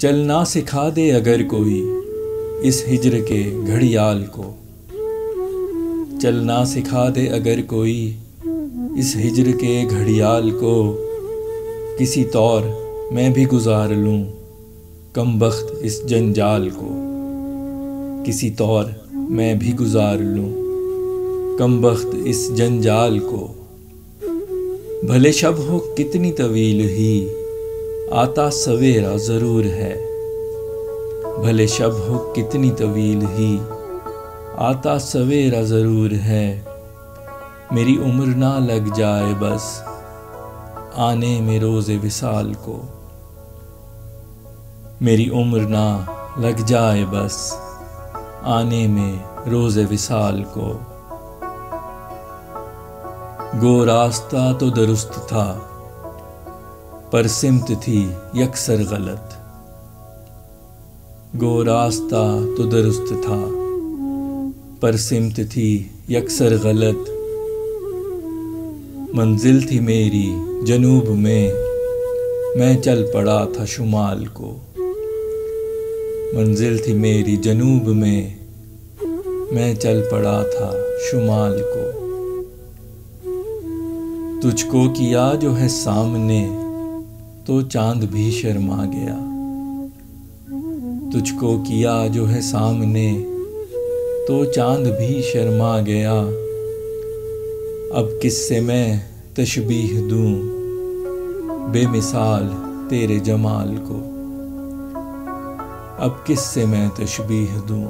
चलना सिखा दे अगर कोई इस हिज्र के घड़ियाल को। चलना सिखा दे अगर कोई इस हिज्र के घड़ियाल को। किसी तौर मैं भी गुजार लूँ कमबख्त इस जंजाल को। किसी तौर मैं भी गुजार लूँ कमबख्त इस जंजाल को। भले शब हो कितनी तवील ही आता सवेरा ज़रूर है। भले शब हो कितनी तवील ही आता सवेरा ज़रूर है। मेरी उम्र ना लग जाए बस आने में रोज़े विसाल को। मेरी उम्र ना लग जाए बस आने में रोज़े विसाल को। गो रास्ता तो दुरुस्त था पर सिमत थी यकसर गलत। गो रास्ता तो दुरुस्त था पर सिमत थी यकसर गलत। मंजिल थी मेरी जनूब में मैं चल पड़ा था शुमाल को। मंजिल थी मेरी जनूब में मैं चल पड़ा था शुमाल को। तुझको किया जो है सामने तो चांद भी शर्मा गया। तुझको किया जो है सामने तो चांद भी शर्मा गया। अब किससे मैं तशबीह दूं बेमिसाल तेरे जमाल को। अब किससे मैं तशबीह दूं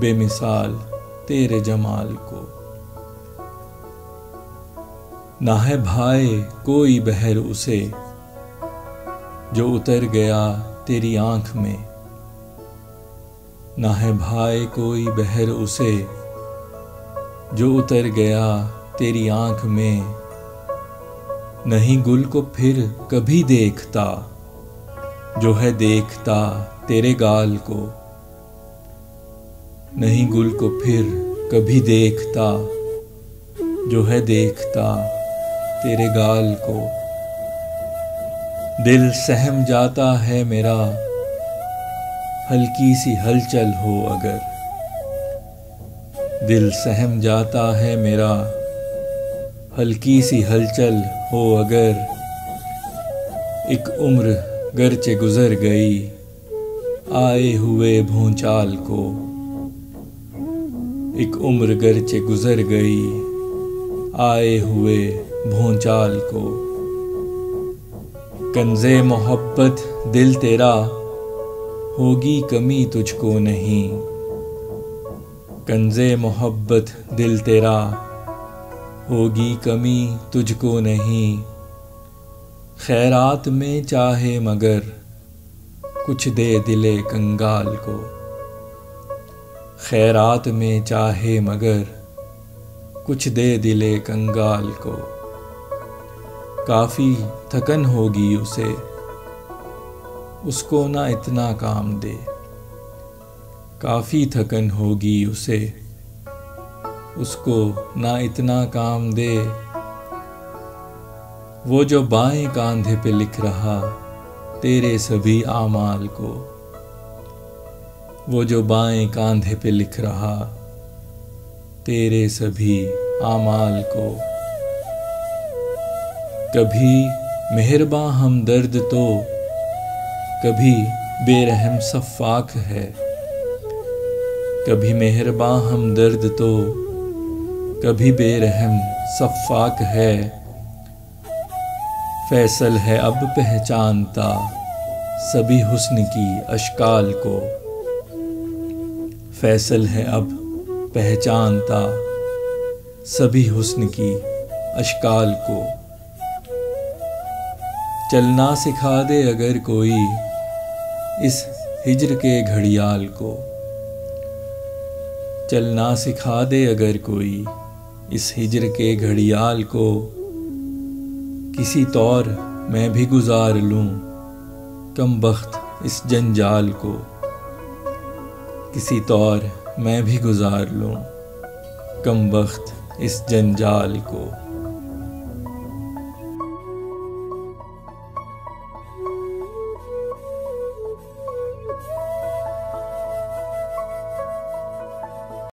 बेमिसाल तेरे जमाल को। ना है भाई कोई बहर उसे जो उतर गया तेरी आंख में। ना है भाई कोई बहर उसे जो उतर गया तेरी आंख में। नहीं गुल को फिर कभी देखता जो है देखता तेरे गाल को। नहीं गुल को फिर कभी देखता जो है देखता तेरे गाल को। दिल सहम जाता है मेरा हल्की सी हलचल हो अगर। दिल सहम जाता है मेरा हल्की सी हलचल हो अगर। एक उम्र गरचे गुजर गई आए हुए भूचाल को। एक उम्र गरचे गुजर गई आए हुए भूचाल को। कंज़े मोहब्बत दिल तेरा होगी कमी तुझको नहीं। कंज़े मोहब्बत दिल तेरा होगी कमी तुझको नहीं। खैरात में चाहे मगर कुछ दे दिले कंगाल को। खैरात में चाहे मगर कुछ दे दिले कंगाल को। काफ़ी थकन होगी उसे उसको ना इतना काम दे। काफ़ी थकन होगी उसे उसको ना इतना काम दे। वो जो बाएं कांधे पे लिख रहा तेरे सभी आमाल को। वो जो बाएं कांधे पे लिख रहा तेरे सभी आमाल को। कभी मेहरबां हमदर्द तो कभी बेरहम सफ़ाक है। कभी मेहरबां हमदर्द तो कभी बेरहम सफ़ाक है। फैसल है अब पहचानता सभी हुस्न की अशकाल को। फैसल है अब पहचानता सभी हुस्न की अशकाल को। चलना सिखा दे अगर कोई इस हिज्र के घड़ियाल को। चलना सिखा दे अगर कोई इस हिज्र के घड़ियाल को। किसी तौर मैं भी गुजार लूँ कमबख्त इस जंजाल को। किसी तौर मैं भी गुजार लूँ कमबख्त इस जंजाल को।